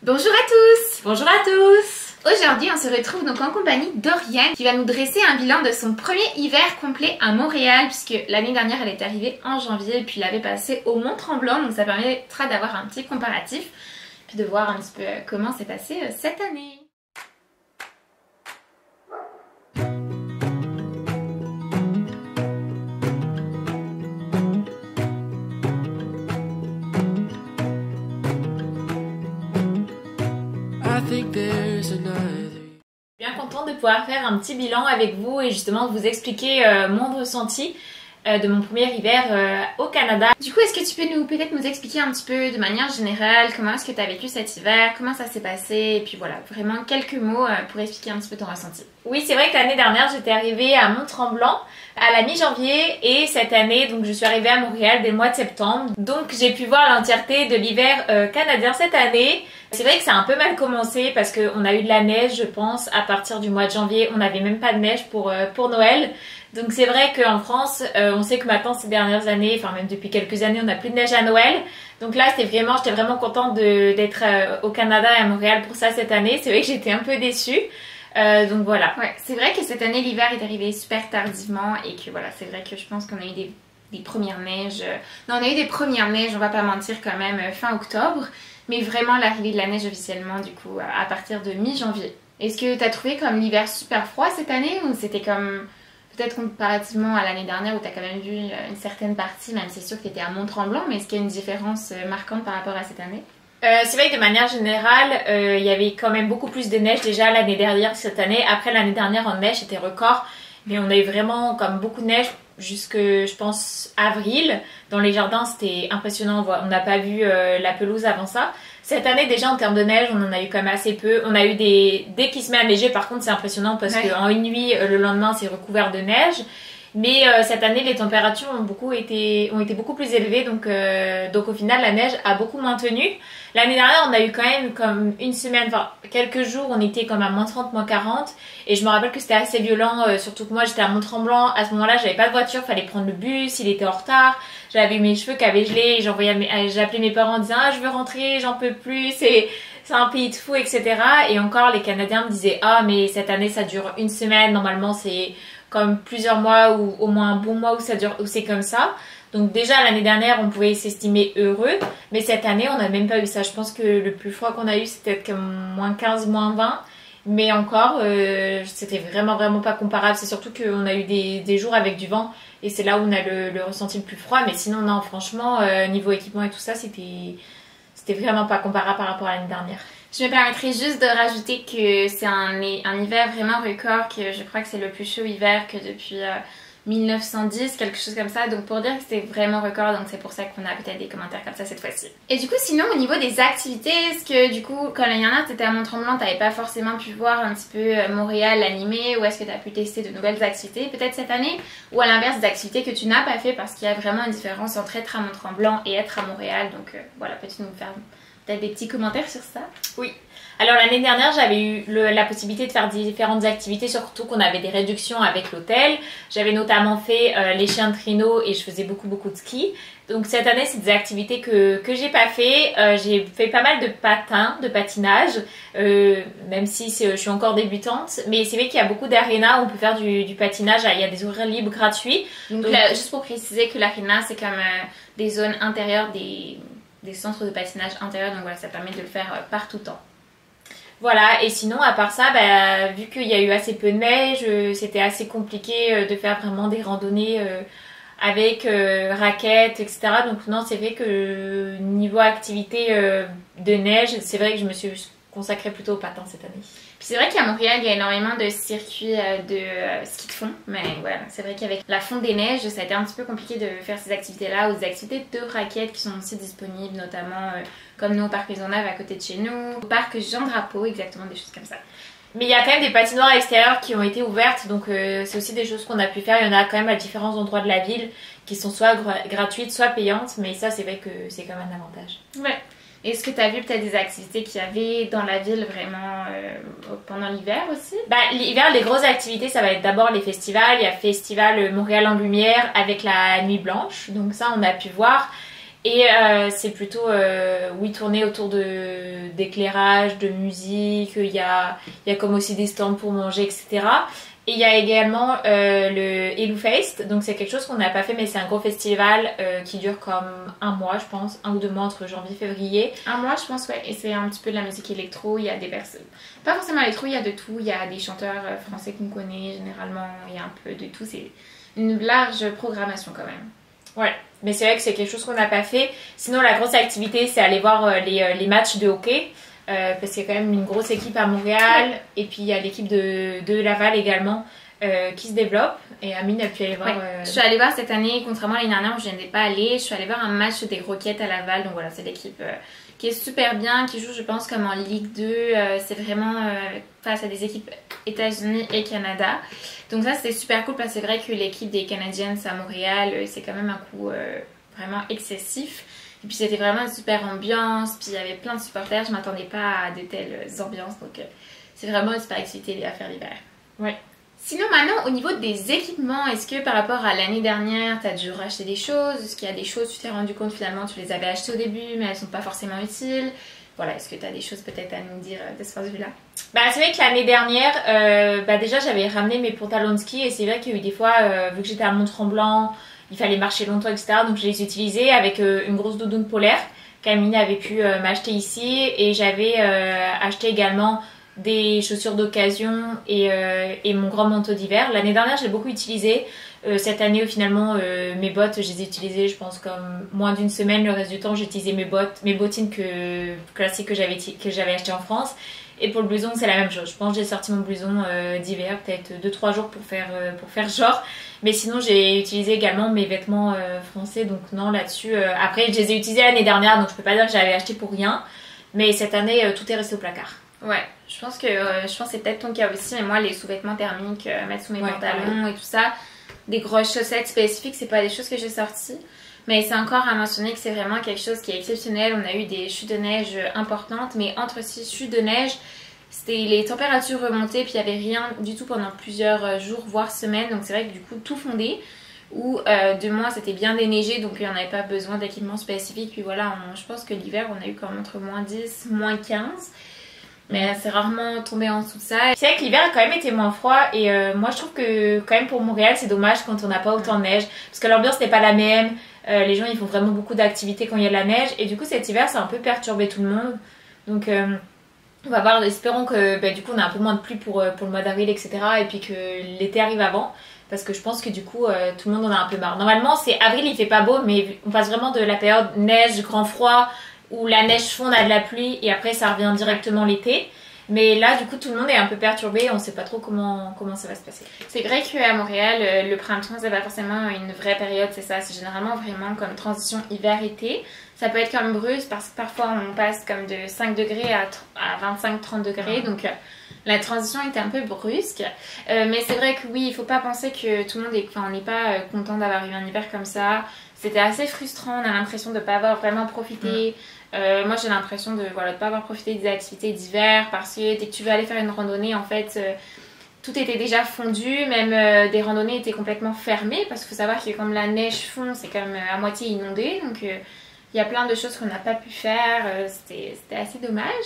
Bonjour à tous! Bonjour à tous! Aujourd'hui, on se retrouve donc en compagnie d'Oriane qui va nous dresser un bilan de son premier hiver complet à Montréal, puisque l'année dernière elle est arrivée en janvier et puis l'avait passé au Mont-Tremblant, donc ça permettra d'avoir un petit comparatif puis de voir un petit peu comment s'est passé cette année. Bien contente de pouvoir faire un petit bilan avec vous et justement vous expliquer mon ressenti de mon premier hiver au Canada. Du coup, est-ce que tu peux peut-être nous expliquer un petit peu de manière générale comment est-ce que tu as vécu cet hiver, comment ça s'est passé, et puis voilà, vraiment quelques mots pour expliquer un petit peu ton ressenti. Oui, c'est vrai que l'année dernière j'étais arrivée à Mont-Tremblant à la mi-janvier et cette année donc je suis arrivée à Montréal dès le mois de septembre. Donc j'ai pu voir l'entièreté de l'hiver canadien cette année. C'est vrai que ça a un peu mal commencé parce qu'on a eu de la neige, je pense, à partir du mois de janvier. On n'avait même pas de neige pour Noël. Donc c'est vrai qu'en France, on sait que maintenant ces dernières années, enfin même depuis quelques années, on n'a plus de neige à Noël. Donc là, j'étais vraiment contente d'être au Canada et à Montréal pour ça cette année. C'est vrai que j'étais un peu déçue. Donc voilà. Ouais, c'est vrai que cette année l'hiver est arrivé super tardivement et que voilà, c'est vrai que je pense qu'on a eu des premières neiges. Non, on a eu des premières neiges, on va pas mentir quand même, fin octobre. Mais vraiment l'arrivée de la neige officiellement du coup à partir de mi-janvier. Est-ce que tu as trouvé comme l'hiver super froid cette année ou c'était comme peut-être comparativement à l'année dernière où tu as quand même vu une certaine partie, même c'est sûr que tu étais à Mont-Tremblant, mais est-ce qu'il y a une différence marquante par rapport à cette année? C'est vrai que de manière générale, il y avait quand même beaucoup plus de neige déjà l'année dernière que cette année. Après l'année dernière en neige c'était record, mais on a eu vraiment comme beaucoup de neige jusque je pense avril. Dans les jardins c'était impressionnant, on n'a pas vu la pelouse avant ça. Cette année déjà en termes de neige on en a eu quand même assez peu. On a eu dès qu'il se met à neiger par contre c'est impressionnant parce qu'en une nuit le lendemain c'est recouvert de neige. Mais cette année, les températures ont été beaucoup plus élevées, donc au final, la neige a beaucoup moins tenu. L'année dernière, on a eu quand même comme une semaine, enfin quelques jours, on était comme à moins 30, moins 40. Et je me rappelle que c'était assez violent, surtout que moi j'étais à Mont-Tremblant. À ce moment-là, j'avais pas de voiture, fallait prendre le bus, il était en retard. J'avais mes cheveux qui avaient gelé, et j'appelais mes parents en disant « Ah, je veux rentrer, j'en peux plus, c'est un pays de fous, etc. » Et encore, les Canadiens me disaient « Ah, mais cette année, ça dure une semaine, normalement c'est... » comme plusieurs mois ou au moins un bon mois où ça dure, où c'est comme ça. Donc déjà l'année dernière on pouvait s'estimer heureux, mais cette année on n'a même pas eu ça. Je pense que le plus froid qu'on a eu c'était comme moins 15, moins 20. Mais encore c'était vraiment pas comparable. C'est surtout qu'on a eu des jours avec du vent et c'est là où on a le ressenti le plus froid. Mais sinon non, franchement niveau équipement et tout ça c'était vraiment pas comparable par rapport à l'année dernière. Je me permettrai juste de rajouter que c'est un hiver vraiment record, que je crois que c'est le plus chaud hiver que depuis 1910, quelque chose comme ça. Donc pour dire que c'est vraiment record, donc c'est pour ça qu'on a peut-être des commentaires comme ça cette fois-ci. Et du coup sinon au niveau des activités, est-ce que du coup quand l'année dernière t'étais à Mont-Tremblant, t'avais pas forcément pu voir un petit peu Montréal animé, ou est-ce que t'as pu tester de nouvelles activités peut-être cette année? Ou à l'inverse des activités que tu n'as pas fait parce qu'il y a vraiment une différence entre être à Mont-Tremblant et être à Montréal. Donc voilà, peux-tu nous faire peut-être des petits commentaires sur ça? Oui. Alors l'année dernière j'avais eu la possibilité de faire différentes activités, surtout qu'on avait des réductions avec l'hôtel. J'avais notamment fait les chiens de traîneau et je faisais beaucoup de ski. Donc cette année c'est des activités que j'ai pas fait. J'ai fait pas mal de patinage, même si je suis encore débutante. Mais c'est vrai qu'il y a beaucoup d'arénas où on peut faire du patinage, il y a des horaires libres gratuits. Donc là, juste pour préciser que l'aréna c'est comme des zones intérieures, des centres de patinage intérieurs, donc voilà, ça permet de le faire par tout temps. Voilà, et sinon à part ça, vu qu'il y a eu assez peu de neige, c'était assez compliqué de faire vraiment des randonnées avec raquettes, etc. Donc non, c'est vrai que niveau activité de neige, c'est vrai que je me suis consacrée plutôt au patin cette année. Puis c'est vrai qu'à Montréal, il y a énormément de circuits de ski de fond, mais voilà, c'est vrai qu'avec la fonte des neiges, ça a été un petit peu compliqué de faire ces activités-là, ou des activités de raquettes qui sont aussi disponibles, notamment comme nous au Parc Maisonneuve à côté de chez nous, au Parc Jean Drapeau, exactement des choses comme ça. Mais il y a quand même des patinoires à l'extérieur qui ont été ouvertes, donc c'est aussi des choses qu'on a pu faire. Il y en a quand même à différents endroits de la ville qui sont soit gratuites, soit payantes, mais ça c'est vrai que c'est quand même un avantage. Ouais. Est-ce que tu as vu peut-être des activités qu'il y avait dans la ville vraiment pendant l'hiver aussi? L'hiver, les grosses activités, ça va être d'abord les festivals. Il y a Festival Montréal en Lumière avec la Nuit Blanche, donc ça on a pu voir. Et c'est plutôt, oui, tourné autour d'éclairage, de musique, il y a comme aussi des stands pour manger, etc. Et il y a également le Hello Fest, donc c'est quelque chose qu'on n'a pas fait, mais c'est un gros festival qui dure comme un mois, je pense, 1 ou 2 mois entre janvier et février. Un mois, je pense, ouais. Et c'est un petit peu de la musique électro. Il y a des personnes. Pas forcément électro, il y a de tout. Il y a des chanteurs français qu'on connaît généralement. Il y a un peu de tout. C'est une large programmation quand même. Ouais, mais c'est vrai que c'est quelque chose qu'on n'a pas fait. Sinon, la grosse activité, c'est aller voir les matchs de hockey. Parce qu'il y a quand même une grosse équipe à Montréal. Ouais. Et puis il y a l'équipe de Laval également qui se développe. Et Amine a pu aller voir. Ouais. Je suis allée voir cette année, contrairement à l'année dernière où je n'étais pas allée, je suis allée voir un match des Rockets à Laval. Donc voilà, c'est l'équipe qui est super bien, qui joue, je pense, comme en Ligue 2. C'est vraiment face à des équipes États-Unis et Canada. Donc ça, c'était super cool parce que c'est vrai que l'équipe des Canadiens à Montréal, c'est quand même un coup vraiment excessif. Et puis c'était vraiment une super ambiance, puis il y avait plein de supporters, je m'attendais pas à de telles ambiances, donc c'est vraiment une super activité à faire l'hiver. Ouais. Sinon maintenant, au niveau des équipements, est-ce que par rapport à l'année dernière, tu as dû racheter des choses? Est-ce qu'il y a des choses, tu t'es rendu compte finalement, tu les avais achetées au début, mais elles sont pas forcément utiles? Voilà, est-ce que tu as des choses peut-être à nous dire de ce point de vue-là? Bah, c'est vrai que l'année dernière, déjà j'avais ramené mes pantalons de ski et c'est vrai qu'il y a eu des fois, vu que j'étais à Mont-Tremblant, il fallait marcher longtemps, etc. Donc je les utilisais avec une grosse doudoune polaire qu'Amine avait pu m'acheter ici. Et j'avais acheté également des chaussures d'occasion et mon grand manteau d'hiver. L'année dernière, je l'ai beaucoup utilisé. Cette année, finalement, mes bottes, je les ai utilisées, je pense, comme moins d'une semaine. Le reste du temps, j'ai utilisé mes bottines classiques que j'avais achetées en France. Et pour le blouson, c'est la même chose. Je pense que j'ai sorti mon blouson d'hiver, peut-être 2-3 jours pour faire genre. Mais sinon, j'ai utilisé également mes vêtements français. Donc non, là-dessus... après, je les ai utilisés l'année dernière, donc je peux pas dire que j'avais acheté pour rien. Mais cette année, tout est resté au placard. Ouais, je pense que c'est peut-être ton cas aussi. Mais moi, les sous-vêtements thermiques, mettre sous mes pantalons et tout ça, des grosses chaussettes spécifiques, c'est pas des choses que j'ai sorties. Mais c'est encore à mentionner que c'est vraiment quelque chose qui est exceptionnel. On a eu des chutes de neige importantes, mais entre ces chutes de neige, c'était les températures remontées, puis il n'y avait rien du tout pendant plusieurs jours, voire semaines. Donc c'est vrai que du coup, tout fondait. Ou de moins, c'était bien déneigé, donc on n'avait pas besoin d'équipement spécifique. Puis voilà, je pense que l'hiver, on a eu quand même entre moins 10, moins 15. Mais c'est rarement tombé en dessous de ça. C'est vrai que l'hiver a quand même été moins froid et moi je trouve que quand même pour Montréal c'est dommage quand on n'a pas autant de neige parce que l'ambiance n'est pas la même, les gens ils font vraiment beaucoup d'activités quand il y a de la neige et du coup cet hiver ça a un peu perturbé tout le monde. Donc on va voir, espérons que du coup on a un peu moins de pluie pour le mois d'avril, etc. Et puis que l'été arrive avant parce que je pense que du coup tout le monde en a un peu marre. Normalement c'est avril, il fait pas beau mais on passe vraiment de la période neige, grand froid où la neige fond, on a de la pluie et après ça revient directement l'été. Mais là, du coup, tout le monde est un peu perturbé, on sait pas trop comment ça va se passer. C'est vrai qu'à Montréal, le printemps, c'est pas forcément une vraie période, c'est ça. C'est généralement vraiment comme transition hiver-été. Ça peut être comme brusque parce que parfois on passe comme de 5 degrés à 25-30 degrés. Donc la transition est un peu brusque. Mais c'est vrai que oui, il faut pas penser que tout le monde on n'est pas content d'avoir eu un hiver comme ça. C'était assez frustrant, on a l'impression de ne pas avoir vraiment profité. Moi j'ai l'impression de pas avoir profité des activités d'hiver parce que dès que tu veux aller faire une randonnée, en fait, tout était déjà fondu. Même des randonnées étaient complètement fermées parce qu'il faut savoir que comme la neige fond, c'est quand même à moitié inondé. Donc il y a plein de choses qu'on n'a pas pu faire. C'était assez dommage.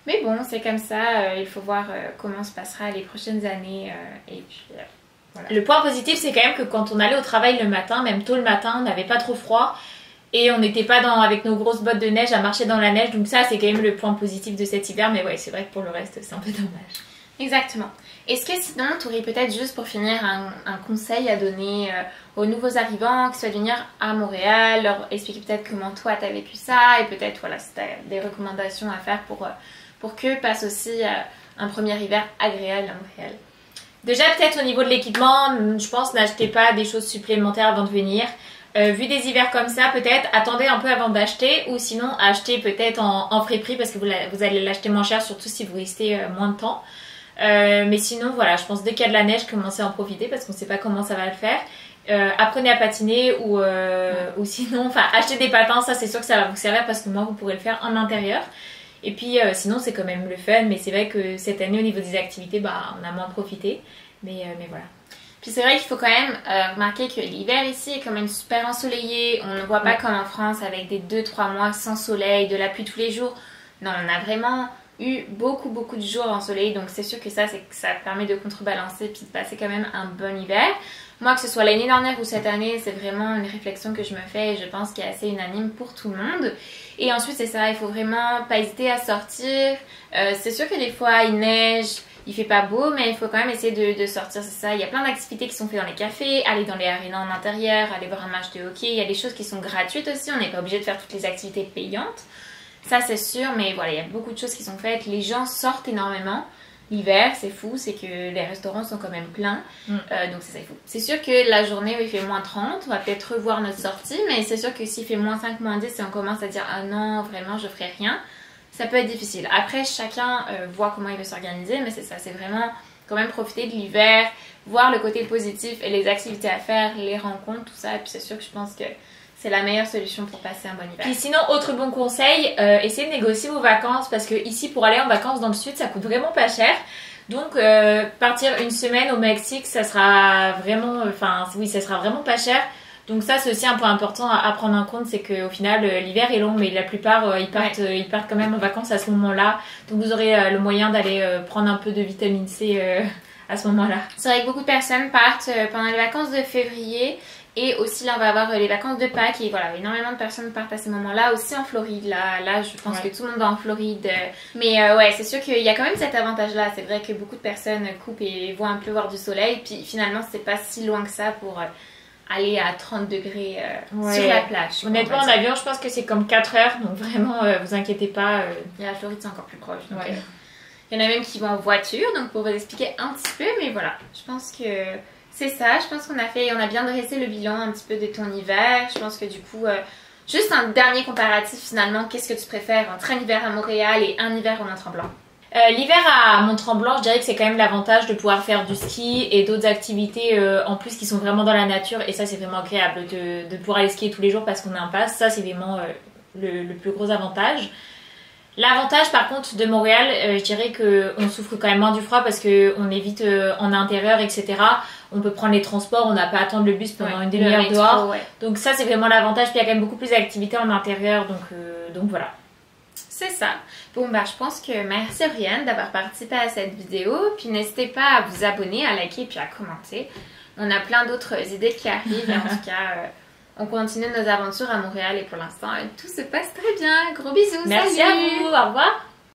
Mais bon, c'est comme ça. Il faut voir comment se passera les prochaines années. Et puis... Voilà. Le point positif, c'est quand même que quand on allait au travail le matin, même tôt le matin, on n'avait pas trop froid et on n'était pas avec nos grosses bottes de neige à marcher dans la neige. Donc ça, c'est quand même le point positif de cet hiver. Mais ouais, c'est vrai que pour le reste, c'est un peu dommage. Exactement. Est-ce que sinon, tu aurais peut-être juste pour finir un conseil à donner aux nouveaux arrivants qui souhaitent venir à Montréal, leur expliquer peut-être comment toi, tu as vécu ça et peut-être si tu as des recommandations à faire pour qu'eux passent aussi un premier hiver agréable à Montréal? Déjà, peut-être au niveau de l'équipement, je pense n'achetez pas des choses supplémentaires avant de venir. Vu des hivers comme ça, peut-être attendez un peu avant d'acheter ou sinon achetez peut-être en friperie parce que vous allez l'acheter moins cher, surtout si vous restez moins de temps. Mais sinon, voilà, je pense dès qu'il y a de la neige, commencez à en profiter parce qu'on ne sait pas comment ça va le faire. Apprenez à patiner ou sinon, achetez des patins, ça c'est sûr que ça va vous servir parce que moi vous pourrez le faire en intérieur. Et puis sinon c'est quand même le fun, mais c'est vrai que cette année au niveau des activités, on a moins profité. Mais voilà. Puis c'est vrai qu'il faut quand même remarquer que l'hiver ici est quand même super ensoleillé. On ne voit pas comme en France avec des 2-3 mois sans soleil, de la pluie tous les jours. Non, on a vraiment eu beaucoup de jours ensoleillés. Donc c'est sûr que ça permet de contrebalancer puis de passer quand même un bon hiver. Moi, que ce soit l'année dernière ou cette année, c'est vraiment une réflexion que je me fais et je pense qu'elle est assez unanime pour tout le monde. Et ensuite, c'est ça, il faut vraiment pas hésiter à sortir. C'est sûr que des fois, il neige, il fait pas beau, mais il faut quand même essayer de sortir, c'est ça. Il y a plein d'activités qui sont faites dans les cafés, aller dans les arénas en intérieur, aller voir un match de hockey. Il y a des choses qui sont gratuites aussi, on n'est pas obligé de faire toutes les activités payantes. Ça, c'est sûr, mais voilà, il y a beaucoup de choses qui sont faites. Les gens sortent énormément. L'hiver, c'est fou, c'est que les restaurants sont quand même pleins. Donc c'est ça, il faut. C'est sûr que la journée où il fait moins 30, on va peut-être revoir notre sortie, mais c'est sûr que s'il fait moins 5, moins 10 et on commence à dire ah non, vraiment, je ferai rien, ça peut être difficile. Après, chacun voit comment il veut s'organiser, mais c'est ça, c'est vraiment quand même profiter de l'hiver, voir le côté positif et les activités à faire, les rencontres, tout ça. Et puis c'est sûr que je pense que c'est la meilleure solution pour passer un bon hiver. Puis sinon, autre bon conseil, essayez de négocier vos vacances parce que ici, pour aller en vacances dans le sud, ça coûte vraiment pas cher. Donc, partir une semaine au Mexique, ça sera vraiment, ça sera vraiment pas cher. Donc ça, c'est aussi un point important à prendre en compte, c'est qu'au final, l'hiver est long, mais la plupart, ils partent quand même en vacances à ce moment-là. Donc vous aurez le moyen d'aller prendre un peu de vitamine C à ce moment-là. C'est vrai que beaucoup de personnes partent pendant les vacances de février. Et aussi là on va avoir les vacances de Pâques et voilà, énormément de personnes partent à ce moment-là, aussi en Floride, là je pense que tout le monde va en Floride. Mais ouais, c'est sûr qu'il y a quand même cet avantage là, c'est vrai que beaucoup de personnes coupent et vont un peu voir du soleil, puis finalement c'est pas si loin que ça pour aller à 30 degrés sur la plage. Honnêtement en avion je pense que c'est comme 4 heures, donc vraiment vous inquiétez pas. Et la Floride c'est encore plus proche, donc il y en a même qui vont en voiture, donc pour vous expliquer un petit peu, mais voilà, je pense que... C'est ça, je pense qu'on a bien dressé le bilan un petit peu de ton hiver. Je pense que du coup, juste un dernier comparatif finalement, qu'est-ce que tu préfères entre un hiver à Montréal et un hiver au Mont-Tremblant? L'hiver à Mont-Tremblant, je dirais que c'est quand même l'avantage de pouvoir faire du ski et d'autres activités en plus qui sont vraiment dans la nature. Et ça, c'est vraiment agréable de pouvoir aller skier tous les jours parce qu'on a un pass. Ça, c'est vraiment le plus gros avantage. L'avantage par contre de Montréal, je dirais qu'on souffre quand même moins du froid parce qu'on est vite en intérieur, etc. On peut prendre les transports, on n'a pas à attendre le bus pendant une demi-heure dehors. Ouais. Donc ça c'est vraiment l'avantage. Puis il y a quand même beaucoup plus d'activités en intérieur, donc voilà. C'est ça. Bon bah je pense que merci Oriane d'avoir participé à cette vidéo. Puis n'hésitez pas à vous abonner, à liker puis à commenter. On a plein d'autres idées qui arrivent et en tout cas... on continue nos aventures à Montréal et pour l'instant tout se passe très bien. Gros bisous. Merci salut. à vous. Au revoir.